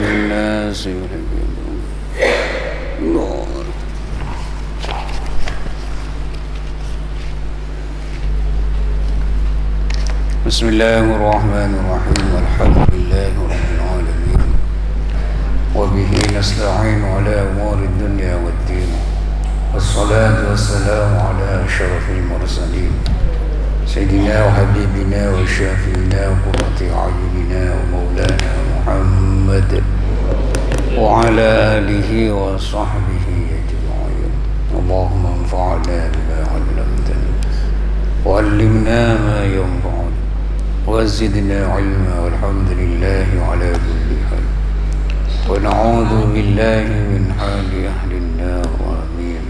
الناس الله. بسم الله الرحمن الرحيم الحمد لله رب العالمين وبه نستعين على أمور الدنيا والدين والصلاة والسلام على أشرف المرسلين سيدنا وحبيبنا وشافينا وقرة أعيننا ومولانا محمد وعلى آله وصحبه أجمعين. اللهم انفعنا بما علمتنا وعلمنا ما ينفعنا وزدنا علما والحمد لله على كل حال ونعوذ بالله من حال أهل النار آمين.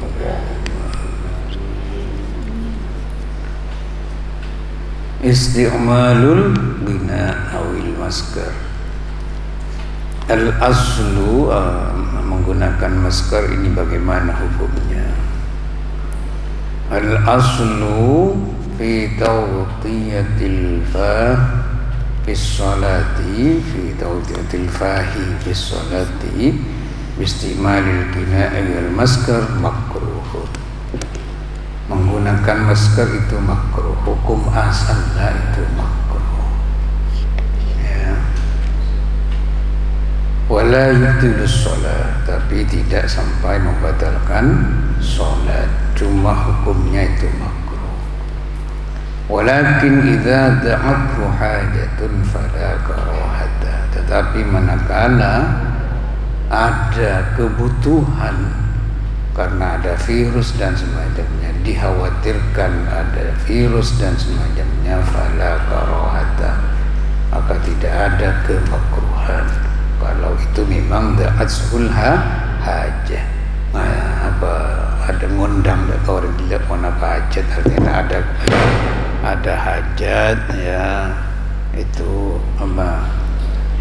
Isti'malul bina awil maskar. Al-aslu menggunakan maskar ini bagaimana hukumnya? Al-aslu fi tawtiyatil fa fi sholati fi tawtiyatil fahi fi sholati isti'malul bina awil maskar makruh. Menggunakan masker itu makruh, hukum asalnya itu makruh. Ya. Wala yubtilus sholat, tapi tidak sampai membatalkan sholat, cuma hukumnya itu makruh. Walakin idza da'athu hajatun fala karahata, tetapi manakala ada kebutuhan karena ada virus dan semacamnya, dikhawatirkan ada virus dan semacamnya, fala karahata, maka tidak ada kemakruhan kalau itu memang da'atsul hajah. Ada ngundang orang tidak mau hajat, artinya ada hajat, ya itu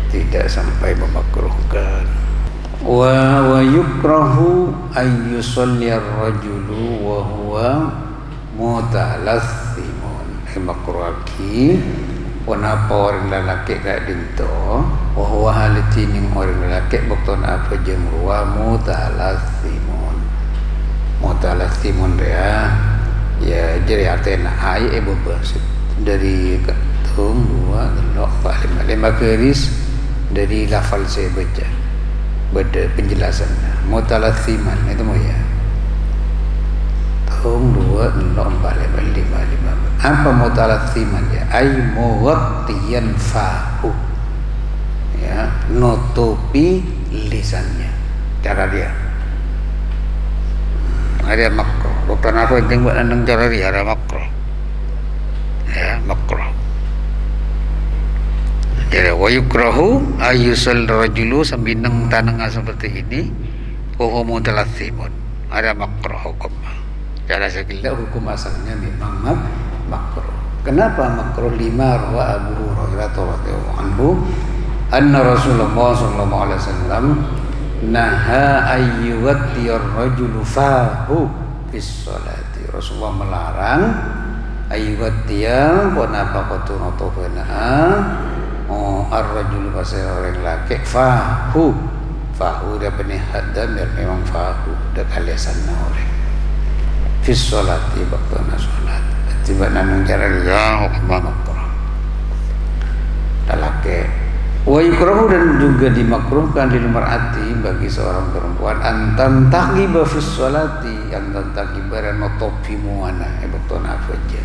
tidak sampai memakruhkan. Wa yukrahu ay yusalli ar-rajulu wa huwa mutalathimun. Makruhaki wanapa orang lalaki kayak dinto wa huwa halitini orang lalaki bakton apa jeung ruwa mutalathimun. Mutalathimun ya jadi artinya ai bebas dari ketung 2 4 5 garis dari lafal saya baca. Beda penjelasannya. Mutalathiman itu mau ya. Tung 2 4 5 5. Apa mutalathiman ya? Ai muwattiyan fahu. Ya, nutupi lisannya. Cara dia. Ada makruh. Bukan apa yang buat andang cara dia ada makruh. Ya, makruh. Jadi wa yukrahu ayyusal rajulu sambil nang tananga seperti ini wa mutalathimun. Ada makruh hukum. Cara sekila hukum asalnya memang makruh. Kenapa makruh? Lima rawa Abu Hurairah radhiyallahu anhu anna Rasulullah sallallahu alaihi wasallam naha ayyuwattiyar rajulu fahu fis sholati. Rasulullah melarang ayyuwattiya wa nafaqatun atofana ar-rajul bahasa orang laki fahu dia benih dan memang fahu dak aliasan orang fi sholati baqtana sholat tiba nang cara ya hukum makruh laki wa yukrahu dan juga dimakruhkan lil mar'ati bagi seorang perempuan antan taqiba fi sholati antan taqibar nutupi muana baqtana faja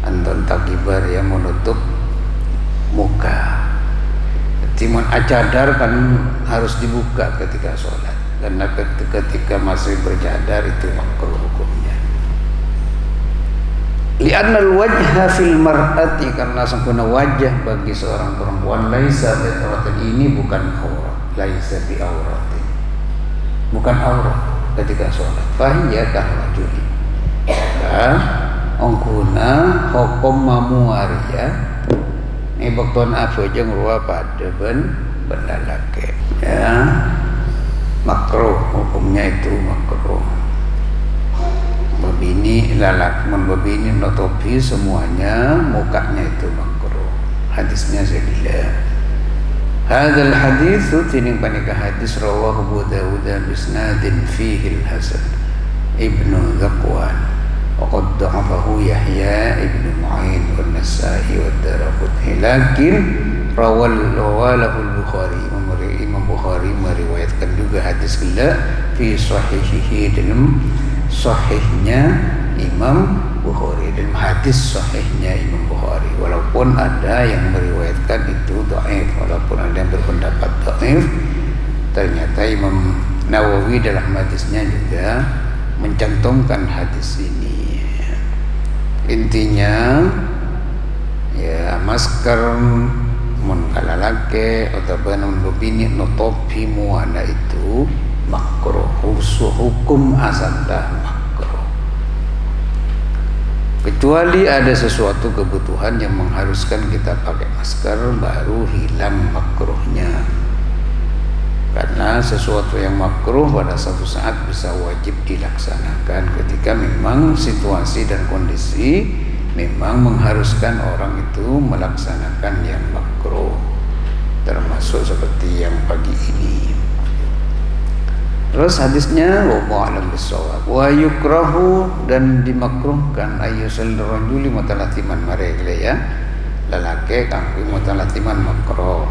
antan taqibar yang menutup muka. Timun cadar kan harus dibuka ketika sholat, karena ketika masih bercadar itu makruh hukumnya. Li'anna al-wajha fil mar'ati, karena sempurna wajah bagi seorang perempuan laisa bi auratin, ini bukan aurat, laisa bi auratin, bukan aurat ketika sholat. Fahiya kahwajuli, maka ongkuna hukum mamuaria ibakton apa jeung ruwa pada belalake, ya makruh hukumnya itu makruh. Babini lalak membabini nutupi semuanya mukanya itu makruh. Hadisnya saya bilang Hadzal hadits tining panika hadis rawahu Abu Dawud bisnadin fihi al-Hasan Ibnu Zakwan wa qad da'afahu Yahya Ibnu Ma'in wa Nasa'i wa Daraqutni lakin rawalahu al-Bukhari. Imam Bukhari meriwayatkan juga hadis gila fi sahihihi dalam sahihnya Imam Bukhari, dalam hadis sahihnya Imam Bukhari, walaupun ada yang meriwayatkan itu dhaif, walaupun ada yang berpendapat dhaif, ternyata Imam Nawawi dalam hadisnya juga mencantumkan hadis ini. Intinya ya masker mun kalalake atau mun bini nutupi muana itu makruh, hukum asalnya makruh, kecuali ada sesuatu kebutuhan yang mengharuskan kita pakai masker baru hilang makruhnya. Karena sesuatu yang makruh pada suatu saat bisa wajib dilaksanakan ketika memang situasi dan kondisi memang mengharuskan orang itu melaksanakan yang makruh, termasuk seperti yang pagi ini. Terus hadisnya wallahu a'lam bissawab. Wa yukrahu, dan dimakruhkan ayyusal rajuli mutalatiman maregle ya. Lalaki kanggo mutalatiman makruh.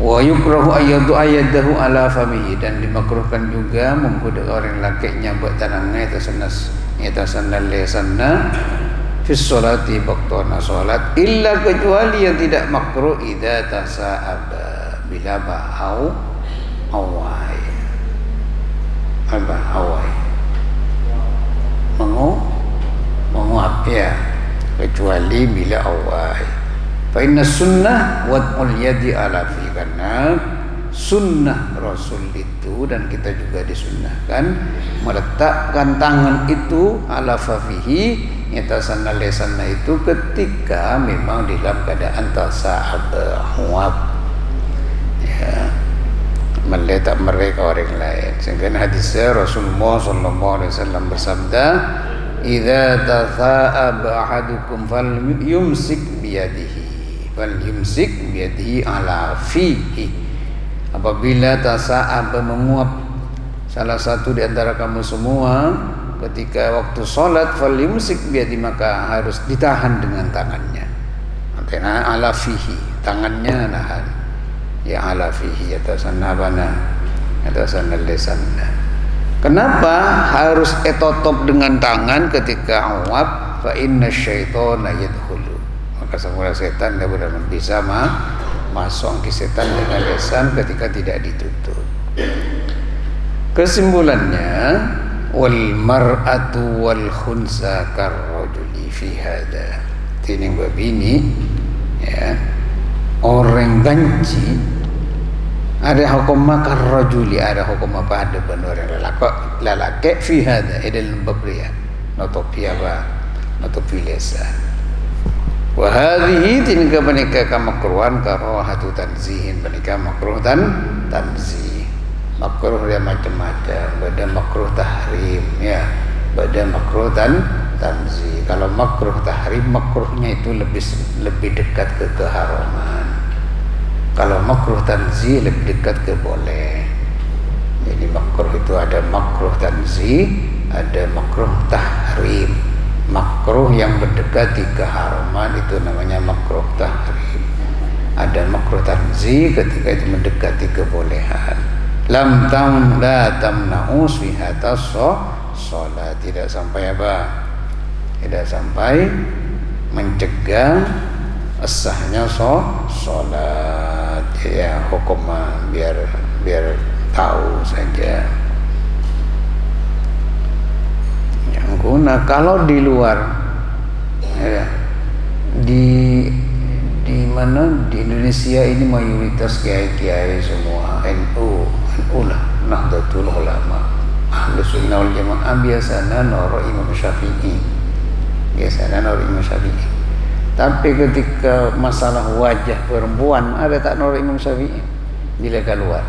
Wa yukrahu ayyadu ayyadahu ala famihi, dan dimakruhkan juga menggoda orang laki nyabak tanangnya itasanna lesanna fi sholati baqtana salat, illa kecuali yang tidak makruh idza tasa'aba, bila ba'au awai apa awai menguap ya, kecuali bila awai. Fa inna sunnah wad'ul yadi ala fi, karena sunnah Rasul itu dan kita juga disunnahkan meletakkan tangan itu ala fafihi, nyatasanna lesanna itu ketika memang dalam keadaan tasa'ab huwab ya, meletak mereka orang lain. Sehingga hadisnya Rasulullah SAW bersabda, idza tasa'aba ahadukum falyumsik biyadihi ala fihi, apabila tasa'aba menguap salah satu di antara kamu semua ketika waktu sholat, falyumsik biyadihi, maka harus ditahan dengan tangannya. Artinya ala fihi, tangannya nahan ya, ala fihi atasanna bana atasanna lesanna. Kenapa harus etotop dengan tangan ketika awab? Fa inna syaitana yadkhulu, maka semula setan tidak bisa masuk ke setan dengan lesan ketika tidak ditutup. Kesimpulannya, wal mar'atu wal khunsa karrajuli fi hada, tining babini ya, orang ganci ada hukum makar rajuli, ada hukum apa ada benar lalaki fi hada dalam bab pria nutupi apa, nutupi lesan. Wa hadhihi tinka menika kamakruhan karahatu tanzihin, menika makruh tanzih. Makruh dia macam-macam, ada makruh tahrim ya, ada makruh tanzih. Kalau makruh tahrim, makruhnya itu lebih dekat ke keharaman. Kalau makruh tanzih lebih dekat ke boleh. Jadi makruh itu ada makruh tanzih, ada makruh tahrim. Makruh yang mendekati keharaman itu namanya makruh tahrim. Ada makruh tanzih ketika itu mendekati kebolehan. La tamna'u swihatas sholat, tidak sampai apa? Tidak sampai mencegah sahnya sholat ya, hukum biar tahu saja. Yang guna kalau di luar ya, di mana di Indonesia ini mayoritas kiai-kiai semua NU lah, Nahdlatul Ulama, Ahlus Sunnah wal Jamaah, biasanya noro Imam Syafi'i, tapi ketika masalah wajah perempuan ada tak noro Imam Syafi'i bila keluar.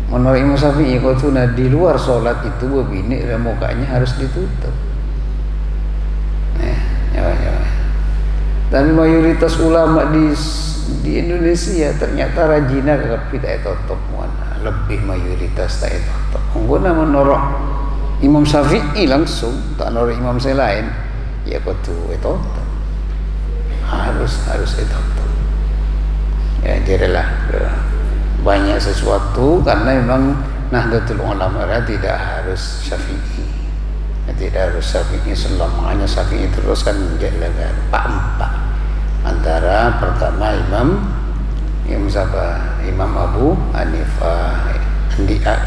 Menurut Imam Syafi'i, kalau di luar sholat itu begini, mukanya harus ditutup. Tapi mayoritas ulama di di Indonesia ternyata rajina tapi tak tutup mana lebih mayoritas tak tutup. Enggak menurut Imam Syafi'i langsung tak menurut imam saya lain ya kudu tutup harus tutup ya jadilah banyak sesuatu karena memang Nahdlatul Ulama tidak harus Syafi'i tidak harus Syafi'i selamanya Syafi'i terus kan menjalankan empat antara pertama Imam Abu Hanifah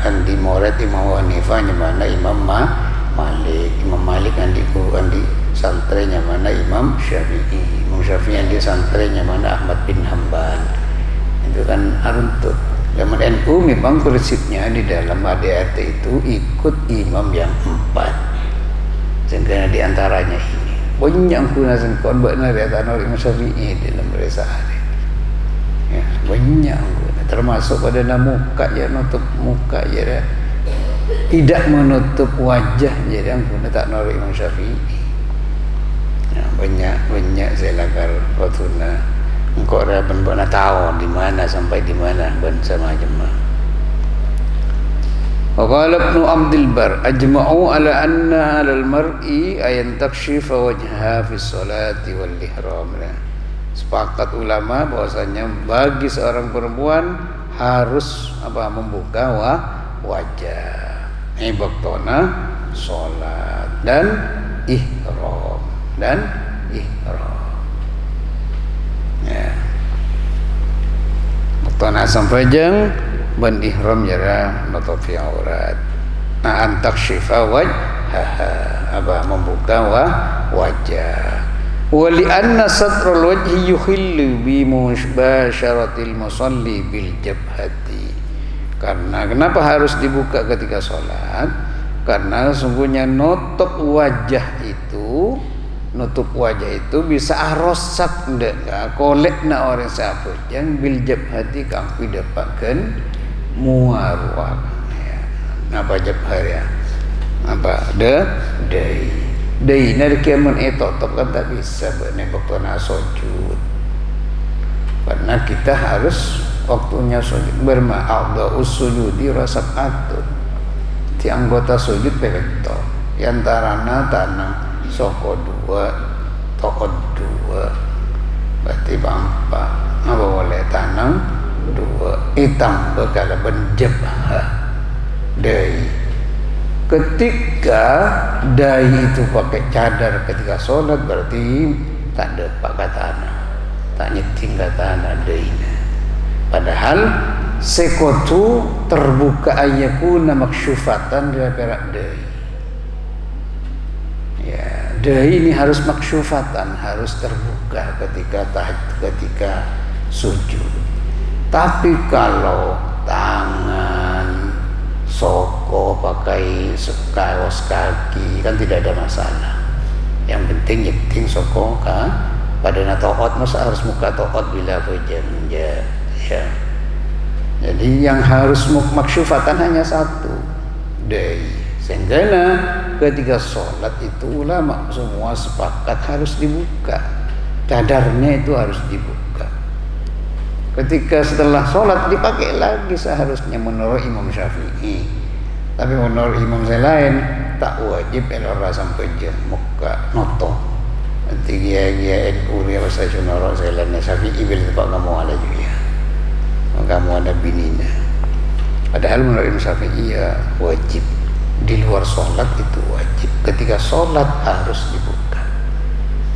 andi murid Imam Abu Hanifah mana Imam Malik andi santrenya mana Imam Syafi'i andi santrenya mana Ahmad bin Hanbal itu kan runtut. Zaman NU memang prinsipnya di dalam ADRT itu ikut imam yang 4 sehingga di antaranya ini banyak guna sengkon benar ya tanah Imam Syafi'i dalam risalah ya banyak guna termasuk pada muka ya nutup muka ya tidak menutup wajah jadi guna tak nol Imam Syafi'i ya, banyak saya lakar kotuna engkau raban benar tahu di mana sampai di mana bangsa macam وقال ابن عبد البر أجمعوا على أن على المرء أن تكشف وجهها في الصلاة والإحرام. Sepakat ulama bahwasanya bagi seorang perempuan harus membuka wajah ibaktona salat dan ihram ya baktona sampai jeng ban ihram jara nutupi aurat antak syifa wajhaha membuka wajah wali anna satrul wajhi yukhillu bi mubasyaratil musalli bil jabhati karena kenapa harus dibuka ketika sholat karena sungguhnya nutup wajah itu bisa rosak ndak kolekna orang siapa yang bil jabhati kang pidapatkan muarwah ya apa jabhar ya apa dai dari kiaman tetap kan tak bisa menembak tanah sujud karena kita harus waktunya sujud berma'adha usujudi rasakatun di anggota sujud pelekto yantarana tanah soko 2 tokod 2 berarti bampa apa boleh tanam 2 hitam bekala benjabha dai ketika dai itu pakai cadar ketika sholat berarti tak ada pakai tanah tak nyeting tanah daina padahal sekotu terbuka ayakuna maksyufatan dari perak dai ya dai ini harus maksyufatan harus terbuka ketika sujud. Tapi kalau tangan, soko, pakai kaos kaki kan tidak ada masalah. Yang penting nyeting soko kan pada to'ot masa harus muka to'ot bila berjam-jam ya. Jadi yang harus maksyufatan hanya satu dai. Sehingga ketika sholat itu ulama semua sepakat harus dibuka. Cadarnya itu harus dibuka. Ketika setelah sholat dipakai lagi seharusnya menurut Imam Syafi'i. Tapi menurut imam saya lain tak wajib elora sampai jam muka noto. Nanti dia NU bahasa Sunoro saya lain Syafi'i bila tempat kamu ada juga. Kamu ada bininya. Padahal menurut Imam Syafi'i ya wajib. Di luar sholat itu wajib. Ketika sholat harus dibuka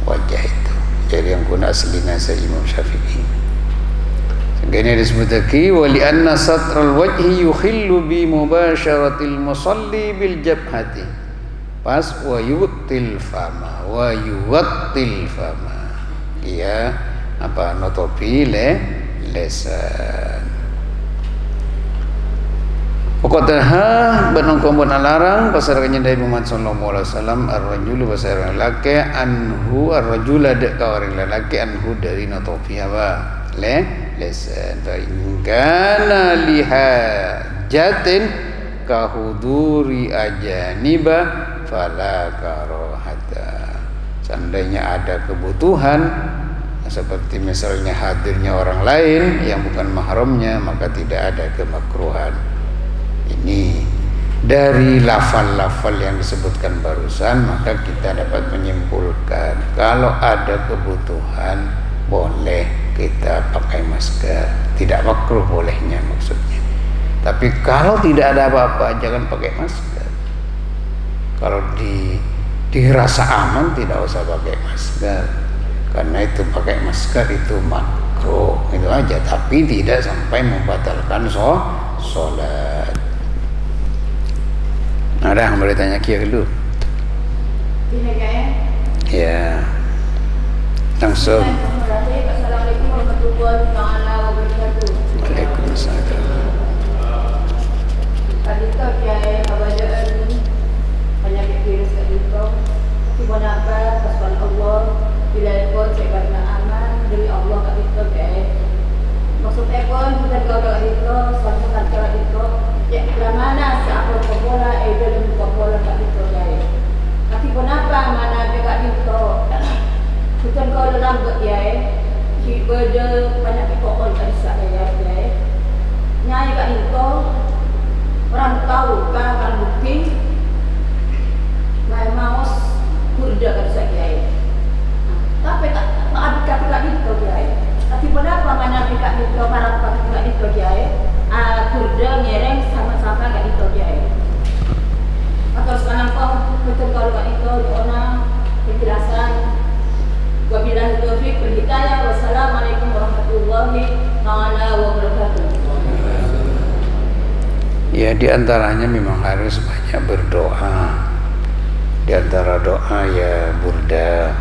wajah itu. Jadi yang guna aslinya saya Imam Syafi'i. Ini disebut lagi wali anna satral wajhi yukhillu bi mubasyaratil musalli bil jabhati pas wa yuwattil fama iya apa nutupi lesan pokoknya benongkombon alarang pasarkannya dari Muhammad sallallahu alaihi wasallam ar-rajulu pasarkan laki anhu ar-rajul ada ka orang lelaki anhu dari nutupi apa lesan fa in kana lihajatin kahuduri ajaniba fala karahata seandainya ada kebutuhan seperti misalnya hadirnya orang lain yang bukan mahramnya, maka tidak ada kemakruhan. Ini dari lafal-lafal yang disebutkan barusan, maka kita dapat menyimpulkan kalau ada kebutuhan boleh kita pakai masker, tidak makruh bolehnya maksudnya. Tapi kalau tidak ada apa-apa jangan pakai masker. Kalau dirasa aman tidak usah pakai masker, karena itu pakai masker itu makruh, itu aja. Tapi tidak sampai membatalkan sholat. Ada yang boleh tanya kia dulu? Ya, langsung. Assalamualaikum warahmatullahi wabarakatuh. Waalaikumsalam. Tadi kau kiai keadaan penyakit virus kat itu, tiba nafas pasal Allah bila ikut sebabnya aman demi Allah kat itu kiai. Maksudnya pun kita kau kat itu, suatu kata itu, ya mana siapa bola, dalam bola kat itu kiai. Tapi kenapa mana dekat itu? Bukan kau dalam kiai, beda banyak pokok kat saya kiai. Nyai kat itu orang tahu kan bukti maus kurda kan saya tapi tak ada kata itu kiai. Tapi kenapa mana dekat itu para kata itu kiai? Kurda ngereng sama-sama kat itu kiai. Atau sekarang kau betul kalau kat itu orang penjelasan. Wabillahi taufiq wal hidayah. Wassalamualaikum warahmatullahi wabarakatuh. Ya, diantaranya memang harus banyak berdoa. Di antara doa ya burda.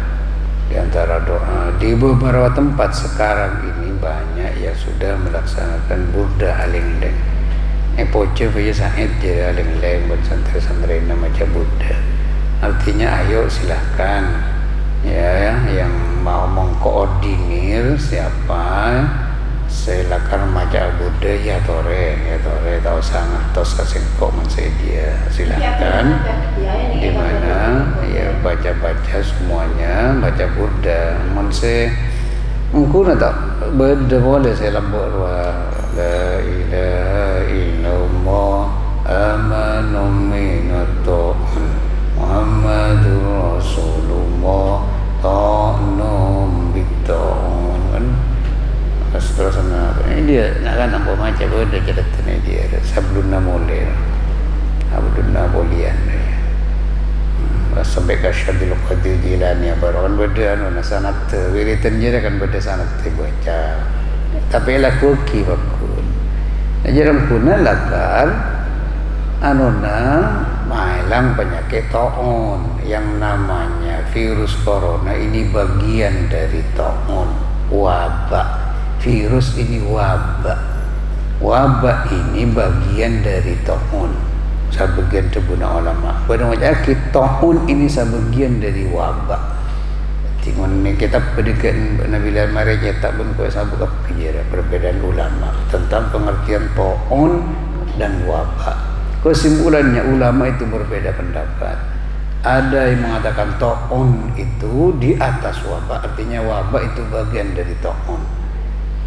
Di antara doa di beberapa tempat sekarang ini banyak yang sudah melaksanakan burda aling-leng. Poce punya saat je aling-leng bersantri-santri macam burda. Artinya ayo silahkan ya yang mau mengkoordinir siapa silakan maca burda ya tore tahu sangat tos kasengkok dia silakan di mana ya baca semuanya baca burda monse engkau nak burda boleh saya lambok la ilaha illallah amanu minatu Muhammadur Rasulullah ta'num bid'un kan. Setelah sana ini dia nak kan nampak macam benda kita tanya dia sabluna mole abduna bolian sampai ke Syadil Qadir Jilani baron beda anu sanad wiritan je kan beda sanad baca tapi laku ki bakun ajaran kuna lakar anuna mailang penyakit taun yang namanya virus corona ini bagian dari taun wabak. Virus ini wabak ini bagian dari taun. Sebagian tebuna ulama pada macam taun ini sebagian dari wabak. Tingon ni kita pendidikan Nabi Lamar tak bentuk sabuk kepikiran perbedaan ulama tentang pengertian taun dan wabak. Kesimpulannya ulama itu berbeda pendapat. Ada yang mengatakan taun itu di atas wabak, artinya wabak itu bagian dari taun.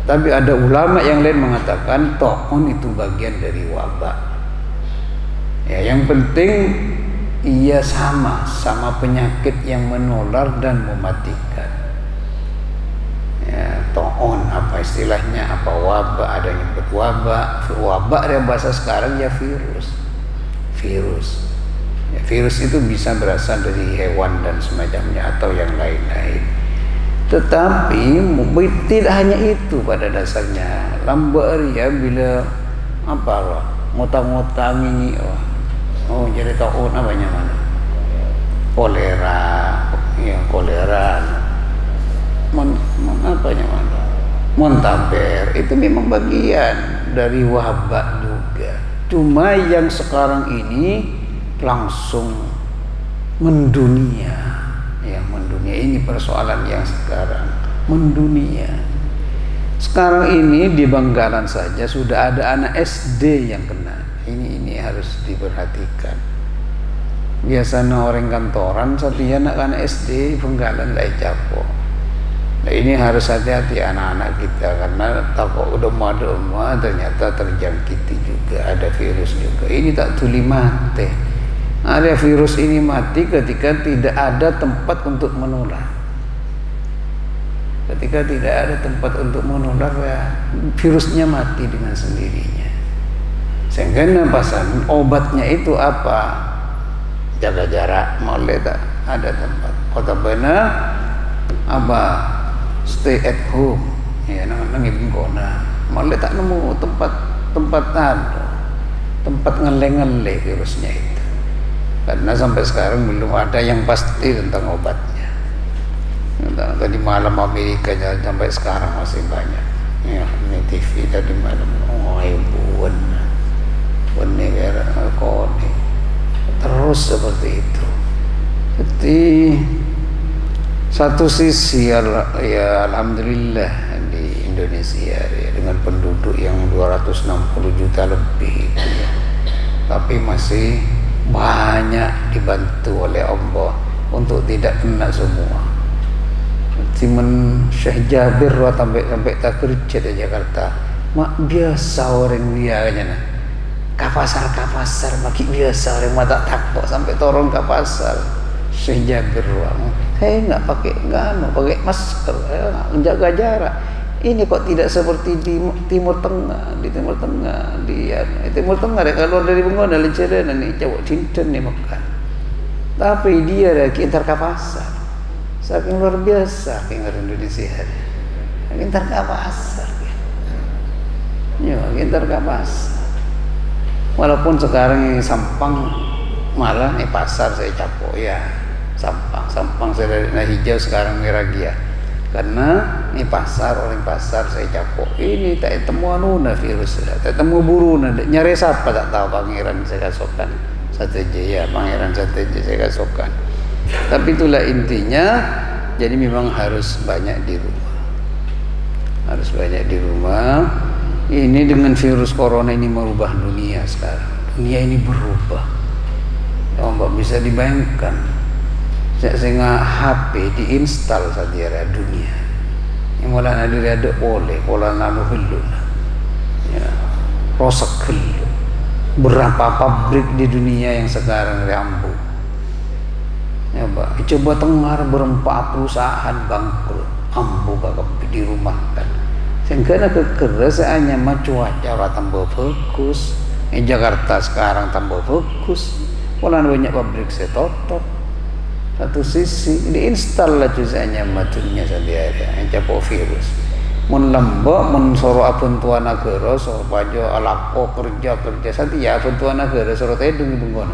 Tapi ada ulama yang lain mengatakan taun itu bagian dari wabak. Ya, yang penting ia sama penyakit yang menular dan mematikan. Ya, taun apa istilahnya? Apa wabak? Ada yang nyebut wabak. Wabak dari bahasa sekarang ya virus. Ya, virus itu bisa berasal dari hewan dan semacamnya atau yang lain-lain. Tetapi tidak hanya itu pada dasarnya. Lambat ya bila apa lah ngutang-ngutang ini jadi taun apa mana? Kolera, ya kolera. Apanya mana? Montaber itu memang bagian dari wabak juga. Cuma yang sekarang ini langsung mendunia. Ya, mendunia ini persoalan yang sekarang mendunia. Sekarang ini di Bangkalan saja sudah ada anak SD yang kena. Ini harus diperhatikan. Biasanya orang kantoran satu anak SD Bangkalan lai capo. Nah, ini harus hati-hati anak-anak kita, karena takut udah mada ternyata terjangkiti juga, ada virus juga. Ini tak tuli mati. Ada virus ini mati ketika tidak ada tempat untuk menular. Ketika tidak ada tempat untuk menular, ya, virusnya mati dengan sendirinya. Sehingga pasan obatnya itu apa? Jaga jarak, mulai tak ada tempat. Kota benar apa? Stay at home, ya nang ibn kona. Mulai tak nemu tempat ngeleng-ngeleng virusnya itu. Karena sampai sekarang belum ada yang pasti tentang obatnya. Tadi malam Amerika sampai sekarang masih banyak. Ya, ini TV tadi malam. Oh, ibuan, negara koni. Terus seperti itu. Jadi satu sisi ya alhamdulillah di Indonesia ya, dengan penduduk yang 260 juta lebih itu, ya, tapi masih banyak dibantu oleh Allah untuk tidak kena semua. Timen Syekh Jabir sampai tak kerja di Jakarta, mak biasa orang dia aja nah. Kapasar makin biasa orang mata takut sampai torong kapasar. Syekh Jabir nggak pakai masker, menjaga jarak. Ini kok tidak seperti di Timur Tengah, di Timur Tengah deh, kalau dari Bengkona Lencana nih cowok cinten nih makan. Tapi dia ada kintar kapasar, saking luar biasa kintar Indonesia, kintar kapasar, ya kintar kapasar. Walaupun sekarang ini Sampang malah nih pasar saya capok ya. Sampang saya dari hijau sekarang merah dia. Karena ini orang pasar saya capok. Ini tak temu anuna virus, tak temu buruna. Nyari siapa tak tahu, Pangeran saya kasokan. Pangeran Sateja saya kasokan. Tapi itulah intinya. Jadi memang harus banyak di rumah. Harus banyak di rumah. Ini dengan virus corona ini merubah dunia sekarang. Dunia ini berubah. Mbak bisa dibayangkan. Sehingga HP diinstal saja dunia. Yang mulai ada boleh, pola nanu helu, ya, rosak helu. Berapa pabrik di dunia yang sekarang rambu. Ya, Mbak, coba dengar berempat perusahaan bangkrut, ambu kakak dirumahkan. Sehingga kekerasannya cuaca tambah fokus. Jakarta sekarang tambah fokus. Pola banyak pabrik setotop. Satu sisi diinstal lah jusanya matunya sendiri yang capok virus. Mun lembok mun soro apun tua negara soro pajo alako kerja sati ya apun tua negara soro tedung bengkono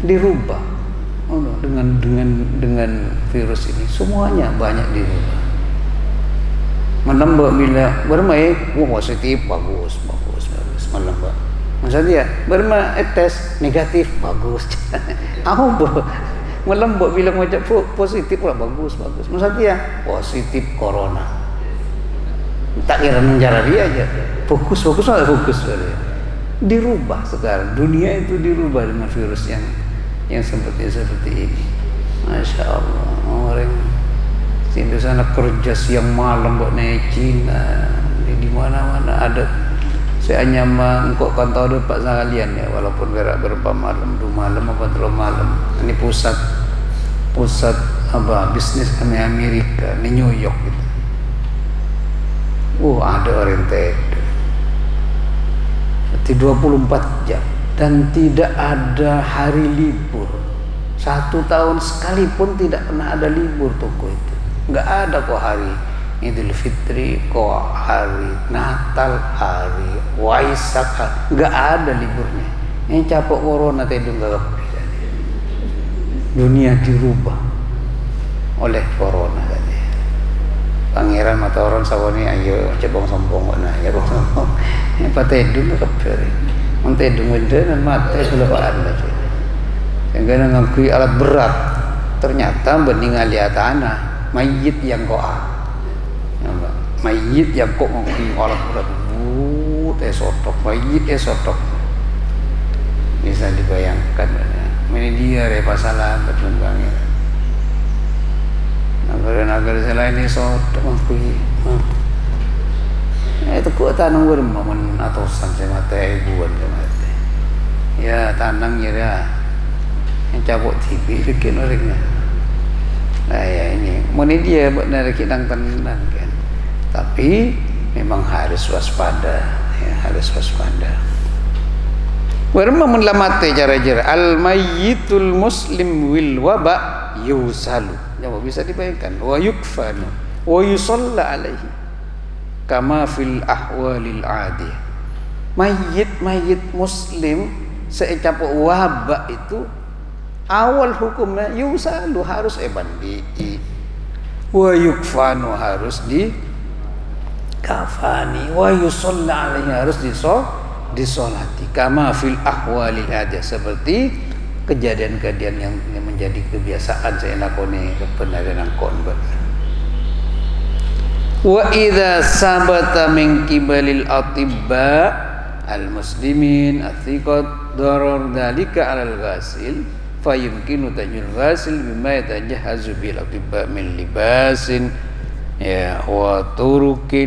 dirubah. Dengan virus ini semuanya banyak dirubah. Menembak bila bermain positif bagus menembak. Maksudnya berma tes negatif bagus. Apa melembok bilang macam positif pula bagus. Maksudnya positif corona. Tak kira menjara dia aja. Fokus dirubah sekarang. Dunia itu dirubah dengan virus yang seperti ini. Masya Allah. Orang di sana kerja siang malam buat naik Cina. Di mana-mana ada. Saya hanya mengkok kantau dapat sekalian ya, walaupun berapa malam, 2 malam apa 3 malam. Ini pusat apa bisnis kami Amerika, di New York gitu. Ada oriented. Berarti 24 jam dan tidak ada hari libur. 1 tahun sekalipun tidak pernah ada libur toko itu. Enggak ada kok hari Idul Fitri, kok hari Natal, hari Waisak, enggak ada liburnya. Yang capok corona tadi enggak. Dunia dirubah oleh corona tadi. Pangeran mata orang sawani ayo cebong sombong nah ya kok sombong. Apa tedung kepere. Mun tedung dan mata kelupaan tadi. Yang ngakui alat berat ternyata beningal lihat tanah mayit yang koa. Mayit yang kok ngomongin alat berat esotok mayit esotok bisa dibayangkan ini dia repa salah berlembangnya. Negara selain ini sodok mengkui. Itu kuat tanang bermamun atau sampai mata ibuan mati. Ya tanang ya yang cabut TV bikin orangnya. Nah ya ini, mungkin dia buat narik kita tenang kan. Tapi memang harus waspada, ya harus waspada. Warma menlamate cara-cara al-mayyitul muslim wil waba yusalu. Ya bisa dibayangkan. Wa yukfanu wa yusalla alaihi kama fil ahwalil adiyah. Mayit muslim seecap wabak itu awal hukumnya yusalu harus mandi, wa yukfanu harus di kafani, wa yusalla alaihi harus disolati kama fil ahwalil adiyah, seperti kejadian-kejadian yang menjadi kebiasaan saya lakoni kebenaran konber. Wa idza sabata min qibalil atibba al muslimin athiqat darar dalika alal ghasil fayumkinu tajul ghasil bima yatajahhazu bil atibba min libasin ya wa turuki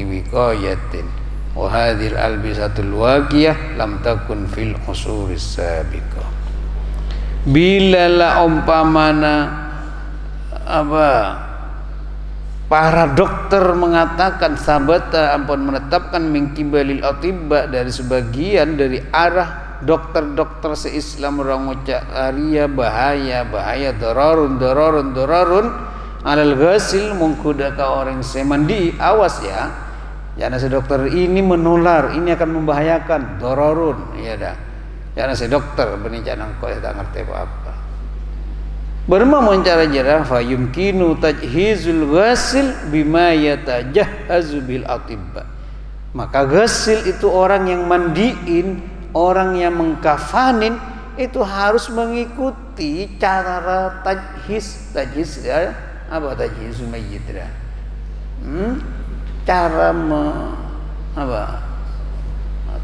wiqayatin wa hadhil albisatul waqiyah lam takun fil usuris sabiqah. Bila la umpamana para dokter mengatakan sabata ampun menetapkan min qibalil atibba dari sebagian dari arah dokter-dokter se-Islam orang ucap aria bahaya dararun alal ghasil mengkuda ka orang semandi, awas ya. Jangan si dokter ini menular, ini akan membahayakan, dararun, ya dah. Jangan si dokter benih jangan kau tak ngerti apa. Berma cara jarah fa yumkinu tajhizul ghasil bima yatajahhazu bil atibba. Maka ghasil itu orang yang mandiin, orang yang mengkafanin itu harus mengikuti cara tajhiz ya. Apa tajhizul mayyit dah? Cara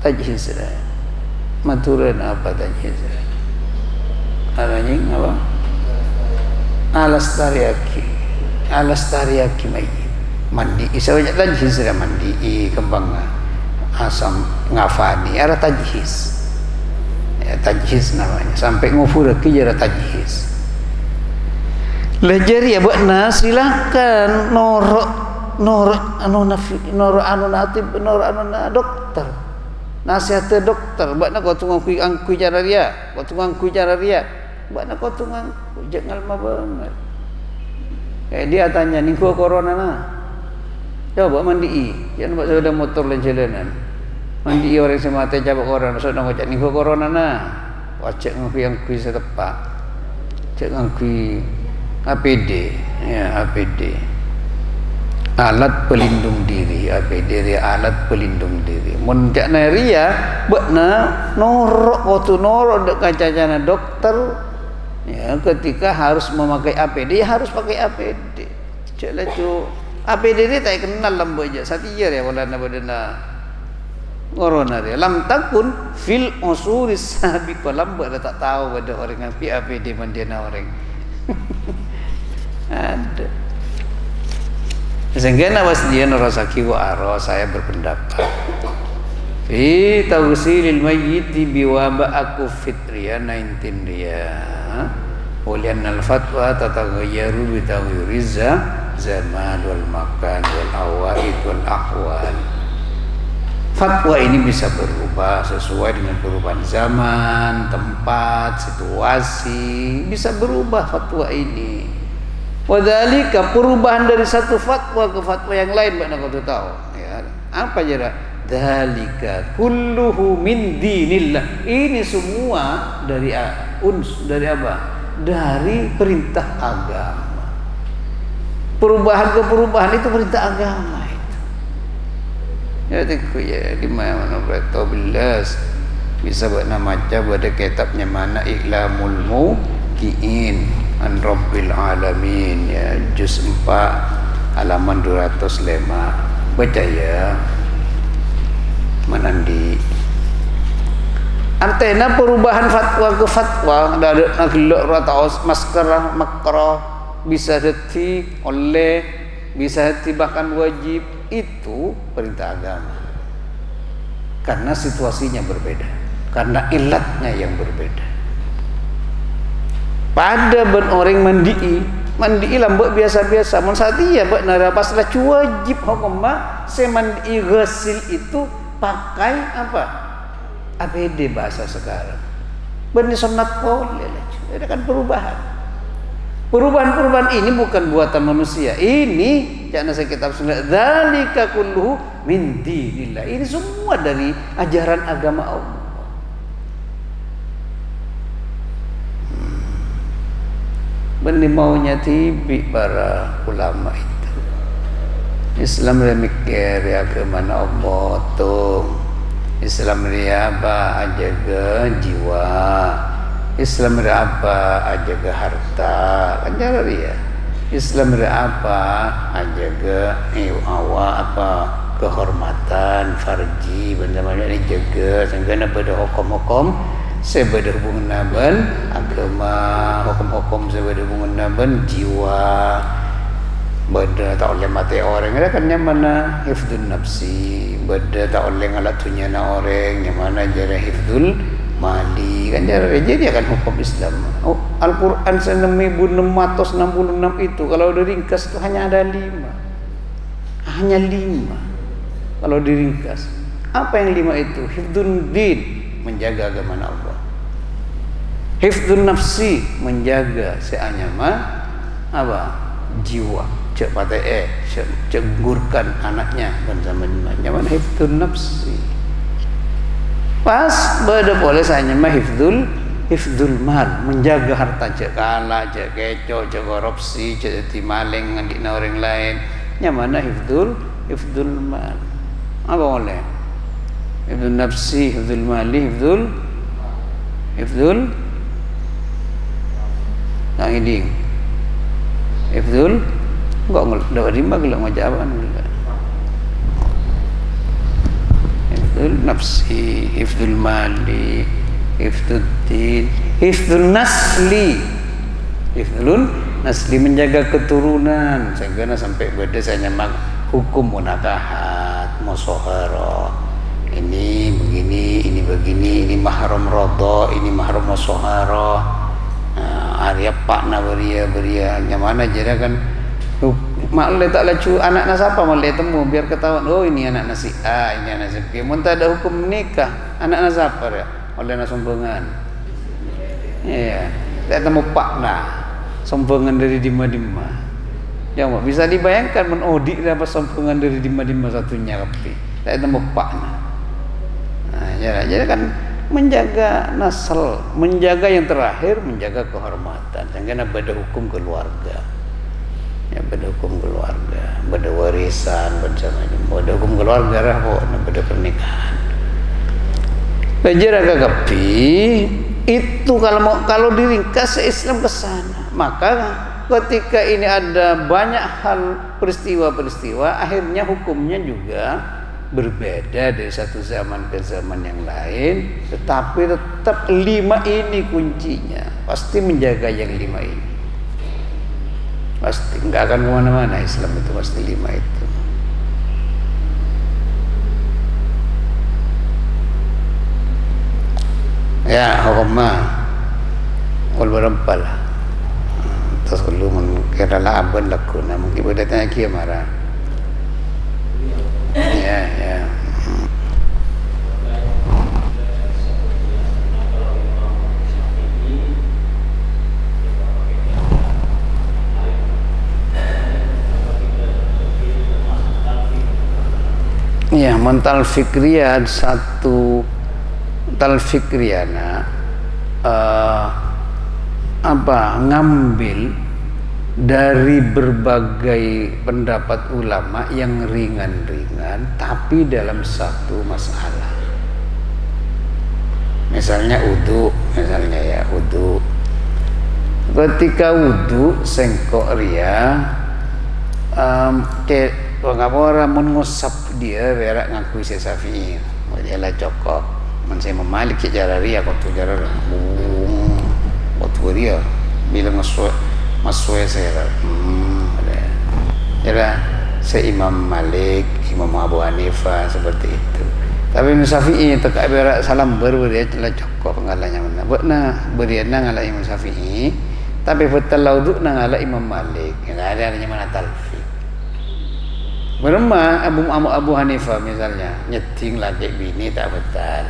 tajhiz dah. Maturan apa tajhiz dah? Aranya apa? Alas tariyaki mayyit. Mandi isawanya tajhiz dah, mandi kembang asam ngafani ada tajhiz. Ya tajhiz namanya. Sampai ngufur ke jara tajhiz. Lejar ya buat silakan norok dokter nasihat dokter buat nak kau tunggu angku cara dia buat nak kau tunggu jangan lama banget dia tanya ni kau corona na coba mandi jangan buat sudah motor jalan mandi orang semata cabak orang sudah ngocak ni kau corona na wajak angku setepak cak angku APD ya APD alat pelindung diri APD dia alat pelindung diri mun jakna ria bekna norok waktu norok dek kacacana dokter ya ketika harus memakai APD ya harus pakai APD caklah tu APD dia tak kenal lambo aja satir ya wala na badana corona dia lam takun fil usuris sabiq lambo dia tak tahu ada orang ngapi APD mandiana orang ada sehingga nawas dia narasaki wa aro saya berpendapat fi tawsilil mayyiti biwaba aku fitriya 19 dia ulian al fatwa tatagayyaru bi taghyiriza zaman wal makan wal awaid wal ahwal. Fatwa ini bisa berubah sesuai dengan perubahan zaman, tempat, situasi, bisa berubah fatwa ini. Wadhalika perubahan dari satu fatwa ke fatwa yang lain, mana kau tahu? Ya, apa jadi? Dhalika kulluhu min dinillah. Ini semua dari apa? Dari perintah agama. Perubahan ke perubahan itu perintah agama. Ya tiku ya di mana berita belas bisa buat nama macam ada kitabnya mana Iqlamul Muqiin an Rabbil Alamin ya juz 4 halaman 205 baca ya menandi artinya perubahan fatwa ke fatwa dari gelok rata masker makro bisa detik oleh, bisa detik bahkan wajib, itu perintah agama. Karena situasinya berbeda, karena ilatnya yang berbeda. Pada ben orang mandi lambak biasa-biasa, mun saat iya bak nara paslah wajib hukum se mandi ghasil itu pakai apa? APD bahasa sekarang. Benih sunat boleh lah. Ada kan perubahan. Perubahan ini bukan buatan manusia. Ini jangan saya kitab sunnah. Dzalika kulluhu min dinillah. Ini semua dari ajaran agama Allah. Benih maunya tibi para ulama itu. Islam mikir ya ke mana Allah tuh. Islam dia apa aja ke jiwa. Islam dia apa aja ke harta. Kan cara dia. Islam dia apa aja ke awak apa kehormatan farji benda-benda ini jaga sehingga pada hukum-hukum sebeda hubungan naban agama hukum-hukum sebeda hubungan naban jiwa beda tak oleh mati orang ada kan yang mana hifdun nafsi beda tak oleh ngalatunya na orang yang mana jara hifdul mali kan jara jadi akan hukum Islam. Al-Quran 1666 itu kalau diringkas itu hanya ada 5 kalau diringkas. Apa yang 5 itu? Hifdun din, menjaga agama Allah. Hifdun nafsi, menjaga seanyama apa? Jiwa. Cek patai cek gurkan anaknya dan sama nyaman hifdun nafsi. Pas beda boleh seanyama hifdul mal, menjaga harta, cek kalah, cek kecoh, cek korupsi, cek timaling ngandikna orang lain. Yang mana hifdul mal. Apa boleh? Hifdul nafsi, hifdul mali, hifdul nang iding. Hifdul enggak dapat lima kalau ngajaban enggak. Hifdul nafsi, hifdul mali, hifdul din, hifdul nasli. Hifdul nasli menjaga keturunan sehingga sampai beda saya nyamak hukum munakahat, musohara. Ini begini, ini begini, ini mahram radha, ini mahram musohara. Arya pak na beria yang mana jadi kan mak le tak lacu anak siapa malah temu biar ketahuan oh ini anak nasi A ini anak nasi B. Mun tak ada hukum nikah anak siapa ya oleh sombongan iya tak temu pak na sombongan dari dima-dima ya bisa dibayangkan menodik apa sombongan dari dima-dima satunya tapi tak temu pak na jadi kan menjaga nasl, menjaga yang terakhir, menjaga kehormatan. Sehingga beda hukum keluarga, ya beda hukum keluarga, beda warisan, beda hukum keluarga lah, beda pernikahan. Belajar agak kapi itu kalau diringkas Islam ke sana. Maka ketika ini ada banyak hal peristiwa-peristiwa, akhirnya hukumnya juga berbeda dari satu zaman ke zaman yang lain, tetapi tetap 5 ini kuncinya. Pasti menjaga yang 5 ini. Pasti nggak akan kemana-mana Islam itu pasti 5 itu. Ya hukumnya wal berempal. Terus kalau mungkin lah abang laku, nah mungkin berdatanya kia marah. Ya. Ya, mental fikriyah satu talfikriyana ngambil dari berbagai pendapat ulama yang ringan-ringan tapi dalam satu masalah. Misalnya wudu, wudu. Ketika wudu sengkok ria orang mengusap dia berak ngaku Syafi'i. Dia lah cokok. Man saya memalik cara ria kau tu cara waktu dia bila ngasuh maswe saya ada se-Imam Malik, Imam Abu Hanifah seperti itu. Tapi Imam Syafi'i tekak berak salam dia telah cokok ngalanya mana. Buatna beriana ngala Imam Syafi'i, tapi betul lauduk ngala Imam Malik. Enggak ada mana talfiq. Berema Abu Hanifah misalnya nyeting laki bini tak betul.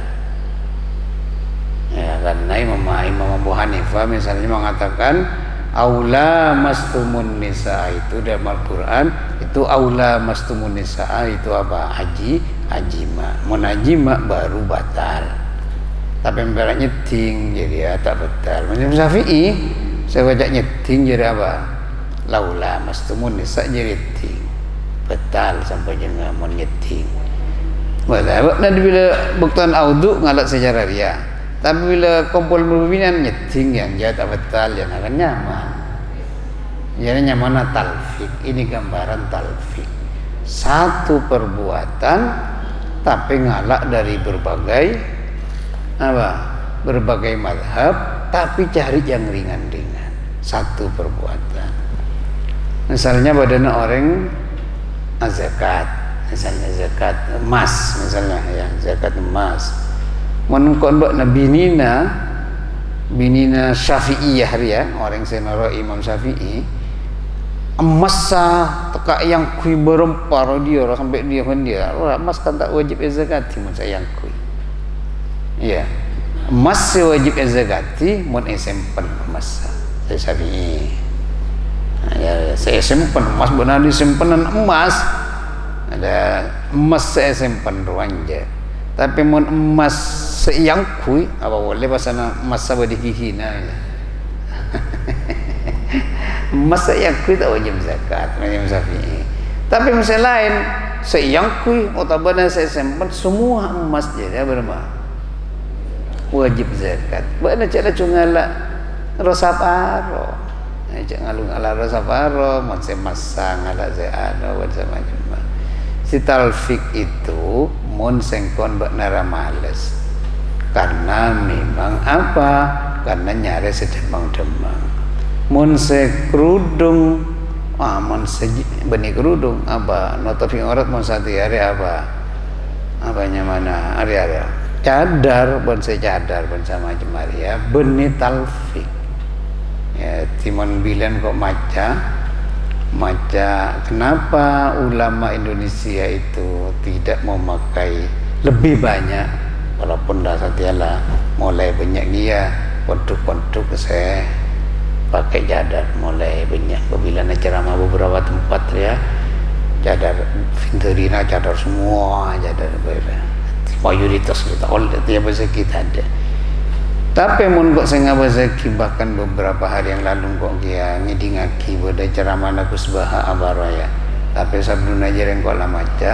Ya karena Imam Abu Hanifah misalnya mengatakan aula mastumun nisa itu dalam Al-Quran itu aula mastumun nisa itu apa? Ajima. Mun ajima baru batal. Tapi membara nyeting jadi ya tak betul. Macam Syafi'i saya baca nyeting jadi apa? Laula mastumun nisa jadi nyeting. Betal sampai jangan mun nyeting. Nanti bila buktaan audu ngalat sejarah dia. Tapi bila kumpul berbinan nyeting yang dia tak betal yang akan nyaman. Jadi nyaman talfiq. Ini gambaran talfiq. Satu perbuatan tapi ngalak dari berbagai madhab tapi cari yang ringan-ringan. Satu perbuatan. Misalnya badan orang zakat, misalnya zakat emas misalnya ya, zakat emas. Menukon buat binina Syafi'iyah dia, orang senara Imam Syafi'i. Emas teka yang kui berempar dia sampai dia emas kan tak wajib zakati mun sayang kui. Iya. Emas wajib zakati mun simpen emas. Saya Syafi'i. Ya, saya simpan emas benar disimpenan emas. Ada emas saya simpan ruanja. Tapi mun emas seyang kui apa boleh pasana emas sabadi kihina. Emas seyang kui tak wajib zakat macam Syafi'i. Tapi misalnya lain seyang kui otabana saya simpan semua emas jadi berapa? Wajib zakat. Bana cara cungala rosaparo. Jangan ngalung ala rasa paro, masih masang ala zeano, macam-macam. Si talfiq itu mun sengkon bak nara males, karena memang apa? Karena nyari sedemang-demang. Mun sekerudung, mun benih kerudung apa? Notofi orang mun satu hari apa? Apanya mana? Hari cadar, pun secadar pun sama macam hari ya. Benih talfiq. Ya, Timon bilang kok maca kenapa ulama Indonesia itu tidak memakai lebih banyak walaupun dasar dialah mulai banyak dia pondok-pondok saya pakai cadar mulai banyak bila ceramah beberapa tempat ya cadar Vinterina cadar semua cadar mayoritas kita all tiap bahasa kita ada. Tapi mun kok saya ngabazaki bahkan beberapa hari yang lalu kok dia ngidingaki pada ceramah Nakus Baha Abaraya. Tapi sebelum ajaran kok maca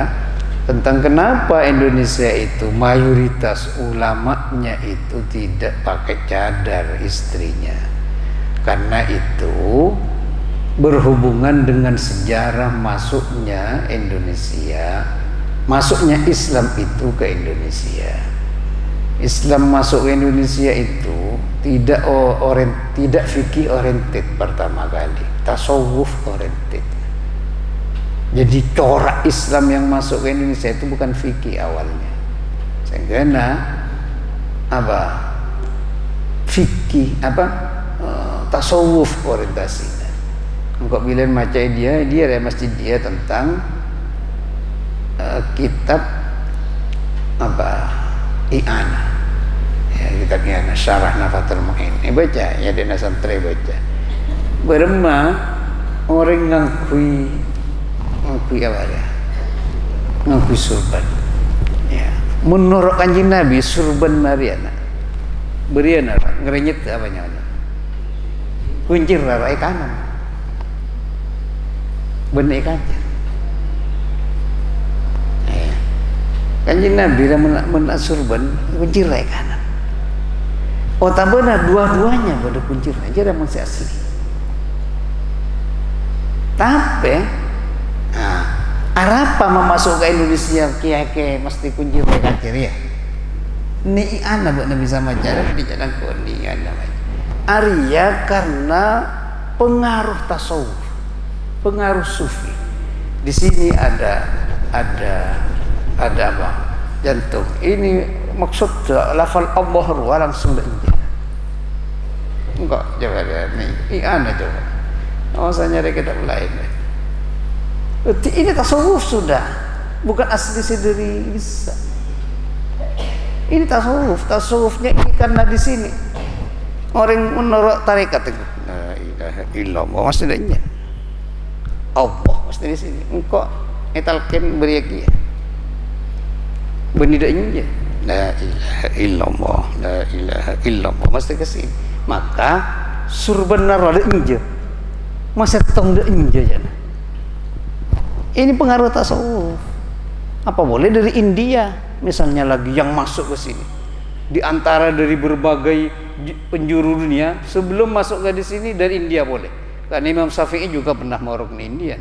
tentang kenapa Indonesia itu mayoritas ulamanya itu tidak pakai cadar istrinya. Karena itu berhubungan dengan sejarah masuknya Islam itu ke Indonesia. Islam masuk ke Indonesia itu tidak fikih oriented pertama kali, tasawuf oriented. Jadi corak Islam yang masuk ke Indonesia itu bukan fikih awalnya. Sehingga fikih tasawuf orientasinya. Engkau bilang macam dia ada masjid dia tentang kitab I'anah. Ya, kitab I'anah Syarah Nafatul Mu'in. Baca ya di santri baca. Berema orang ngakui apa dia? Ngakui surban. Ya. Menurut Kanjeng Nabi surban Mariana. Beriana ngerenyet apa nyana? Kuncir rai kanan. Benih kanan. Kanjeng Nabi menak surban kuncir rai kanan. Benar dua-duanya pada kuncir aja dah masih asli. Tapi Arapa memasuk ke Indonesia kiai mesti kuncir rai kanan ya. Ni anak buat Nabi sama cara di jalan kuningan namanya. Arya karena pengaruh tasawuf, pengaruh sufi. Di sini ada apa? Jantung. Ini maksud lafal Allah langsung aja. Enggak, coba lihat nih. Iana coba. Saya nyari kitab lain. Ini tasawuf sudah, bukan asli sendiri bisa. Ini tasawufnya ini karena di sini orang menurut tarekat itu. La ilaha illallah maksudnya. Allah mesti di sini. Engkau etalkan beriaki. Benidaknya. La ilaha illallah, la ilaha illallah mesti ke sini. Maka surban narada inja. Masa tong de inja jana. Ini pengaruh tasawuf. Apa boleh dari India misalnya lagi yang masuk ke sini. Di antara dari berbagai penjuru dunia sebelum masuk ke di sini dari India boleh. Karena Imam Syafi'i juga pernah morok di India.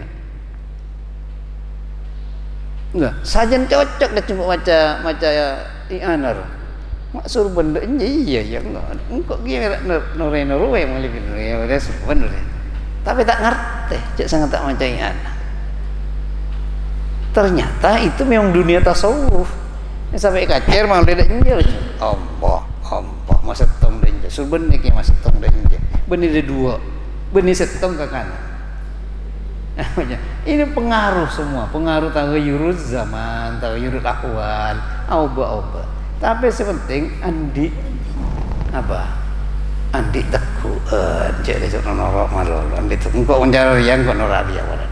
Nah, sajan cocok dia cuma maca I'anar. Maksud benda iya ya enggak. Engkau kira norwe yang lebih ya benar. Tapi tak ngerti, cak sangat tak maca I'anar. Ternyata itu memang dunia tasawuf. Sampai kacer mau ledak injil. Allah masa tong dan injil. Surben iki masa tong dan injil. Benih ada dua. Benih setong ke kanan. Ini pengaruh semua, pengaruh tagayurul zaman, tagayurul akwal, auba. Tapi sepenting andi apa? Andi teku jadi seorang orang malu. Andi teku engkau mencari yang kau noradia pada.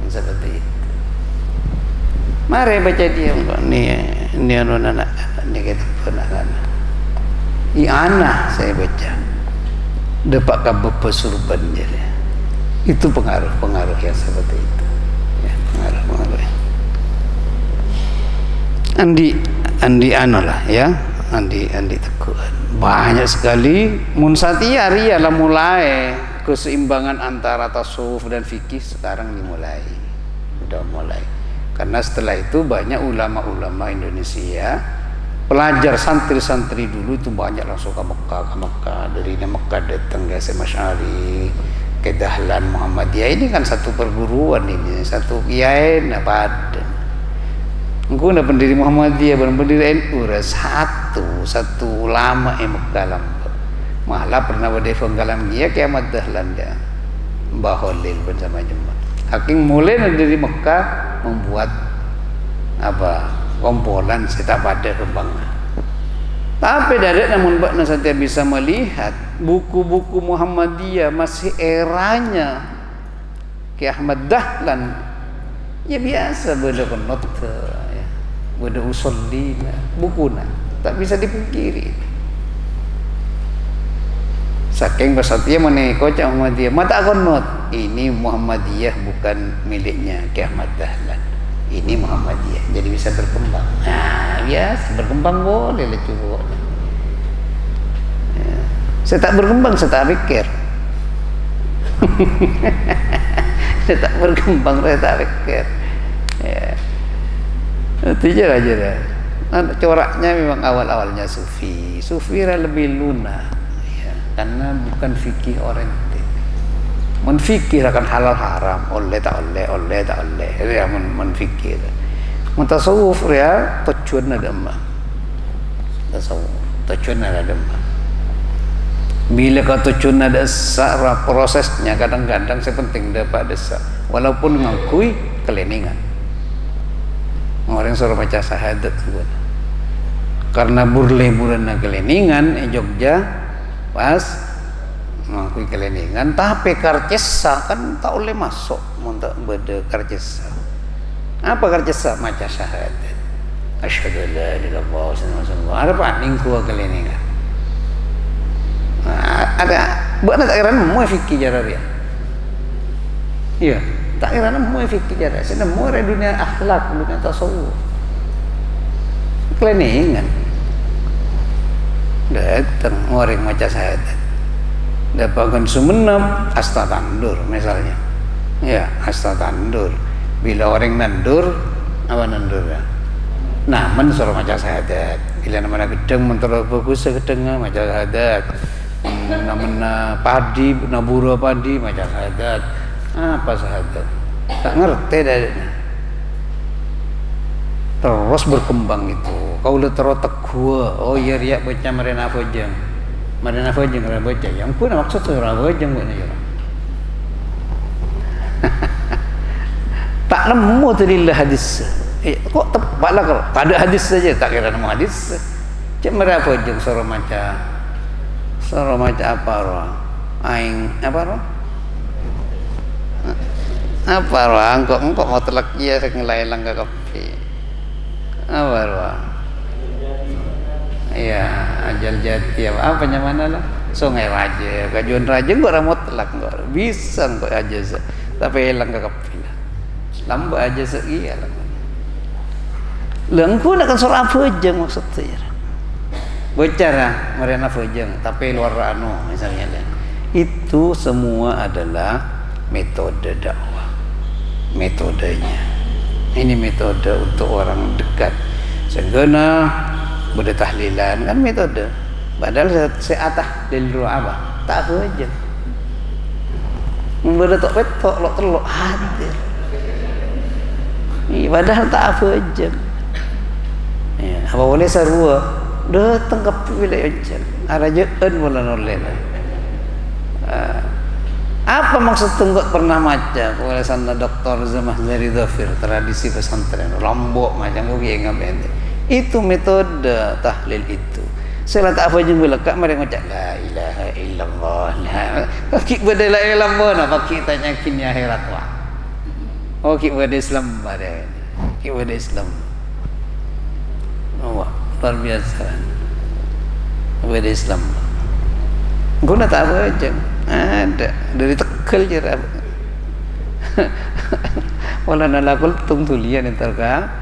Seperti itu. Mari baca dia ni anak ni kita pernah kan. I'anah saya baca. Dapat kabar pesurban jadi. Itu pengaruh yang seperti itu. Ya, pengaruh. Andi anolah ya. Andi teguhan. Banyak sekali munsati ria lah mulai keseimbangan antara tasawuf dan fikih sekarang dimulai. Sudah mulai. Karena setelah itu banyak ulama-ulama Indonesia, pelajar santri-santri dulu itu banyak langsung ke Mekah. Dari Mekah datang ke Asy'ari, ke Dahlan Muhammadiyah. Ini kan satu perguruan ini, satu kiai Nabadan. Engkau nak pendiri Muhammadiyah, pendiri NU, satu ulama yang Mekah lambat. Malah pernah berdefon kalam dia kiamat Dahlan dia, Mbah Khalil bersama jemaah. Hakim mulai dari Mekah membuat apa kompolan seta pada kembang. Tapi dari namun Mbak Nasantia bisa melihat buku-buku Muhammadiyah masih eranya Ki Ahmad Dahlan ya biasa beda penot ya beda usolina bukuna tak bisa dipungkiri. Saking bersetia menekocak Muhammadiyah mata konot ini Muhammadiyah bukan miliknya Ki Ahmad Dahlan, ini Muhammadiyah jadi bisa berkembang. Nah biasa berkembang boleh lah cukup ya. Saya tak berkembang saya tak pikir saya tak berkembang saya tak pikir ya. Itu aja dah. Coraknya memang awal-awalnya sufi lebih lunak karena bukan fikih oriented. Menfikir akan halal haram, oleh tak oleh ya menfikir. Mentasawuf ya tujuan ada emak. Tasawuf tujuan ada emak. Bila kau tujuan ada sara prosesnya kadang-kadang sepenting dapat desa. Walaupun ngakui keleningan. Orang suruh baca syahadat juga. Karena burle-bulan keleningan Jogja pas mengakui keleningan tapi karcesa kan tak boleh masuk untuk beda karcesa. Apa karcesa? Maca syahadat asyhadu an la ilaha illallah wa asyhadu anna muhammadan ada pak ningku keleningan. Ada bukan tak kira mau fikir cara dia iya tak kira mau fikir cara sedang mau dunia akhlak dunia tasawuf keleningan datang orang maca syahadat dapatkan Sumenep asta tandur misalnya ya asta tandur bila orang nandur apa nandur ya naman suruh maca syahadat bila nama gedeng mentera bagus gedeng maca syahadat namanya padi, nabura padi macam syahadat. Apa syahadat? Tak ngerti dah. Terus berkembang itu. Kau le terotak gua. Oh iya riak baca marina fojang. Marina fojang orang baca. Yang pun maksud orang fojang buat ni orang. Tak nemu tadilah hadis. Kok tepatlah kalau pada hadis saja tak kira nemu hadis. Cak marina fojang suruh macam apa orang? Aing apa orang? Apa orang? Kok mau telak dia ngelailang ke kopi. Apa orang? Iya, ajal jati apa mana lah? Sungai Raja, Kajuan Raja gua ramot telak gua. Bisa kok aja tapi hilang ke kopi lah. Lambat aja sekian lah. Lengku nak kan surah apa aja maksudnya. Bicara mereka fujeng tapi luar anu misalnya lah. Itu semua adalah metode dakwah, metodenya. Ini metode untuk orang dekat. Segena berdetahlilan kan metode. Padahal saya tahlil apa? Tak fujeng. Berdetok petok lok telok hadir. Padahal tak fujeng. Ya, apa boleh sarua? Datang ke wilayah Ujian Arajaan mula noleh apa maksud tunggak pernah maca oleh sana Dr. Zamahzari Dhafir tradisi pesantren lombok macam gue ngapain itu metode tahlil itu saya tak apa jeng belakang mereka macam la ilaha illallah pakik benda la ilaha illallah nak pakik tanya kini akhirat wah oh kik benda Islam pada kik benda Islam oh luar biasa kepada Islam guna tak apa aja ada dari Tegal je wala nalakul tungtulian entar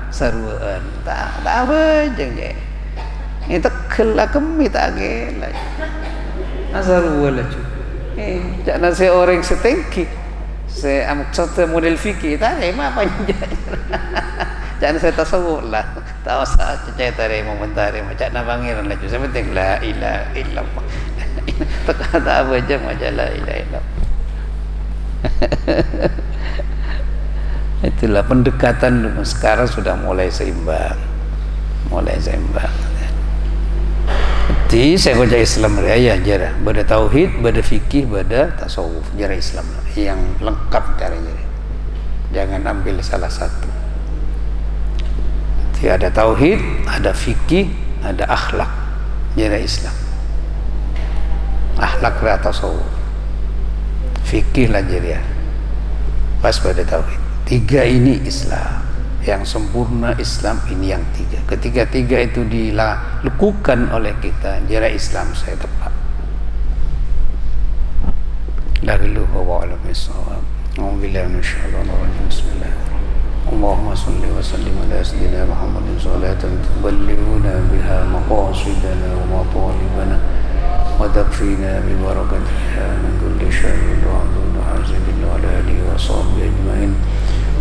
saruan tak apa aja je ini Tegal lah kami tak gila saruan lah juga jangan saya orang setengki saya amuk satu model fikir tak ada apa aja jangan saya tasawuf lah tak usah cerita dari momentari macam nak panggil lah saya penting la ilaha illallah tak ada apa aja macam la ilaha illallah itulah pendekatan sekarang sudah mulai seimbang jadi saya baca Islam raya jarah pada tauhid pada fikih pada tasawuf jarah Islam yang lengkap caranya jangan ambil salah satu. Jadi ada tauhid, ada fikih, ada akhlak. Jadi Islam. Akhlak lah tasawuf. Fikih lah jadi. Pas pada tauhid. Tiga ini Islam. Yang sempurna Islam ini yang tiga. Ketiga-tiga itu dilakukan oleh kita. Jadi Islam saya tepat. La ilaha illallah bisawab. Alhamdulillah insyaallah. Bismillahirrahmanirrahim. اللهم صل وسلم على سيدنا محمد صلاة تبلغنا بها مقاصدنا ومطالبنا وتكفينا ببركتها من كل شر وعدو حاسد وعلى آله وصحبه أجمعين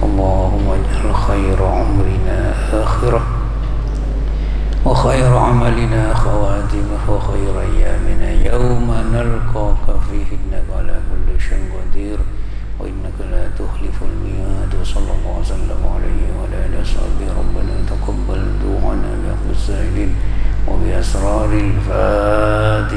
اللهم اجعل خير عمرنا آخرة وخير عملنا خواتمه وخير أيامنا يوم نلقاك فيه إنك على كل شيء قدير وإنك لا تخلف الميعاد وصلى الله وسلم عليه وعلى آله وصحبه ربنا تقبل دعانا بحق السائلين وبأسرار الفاتحة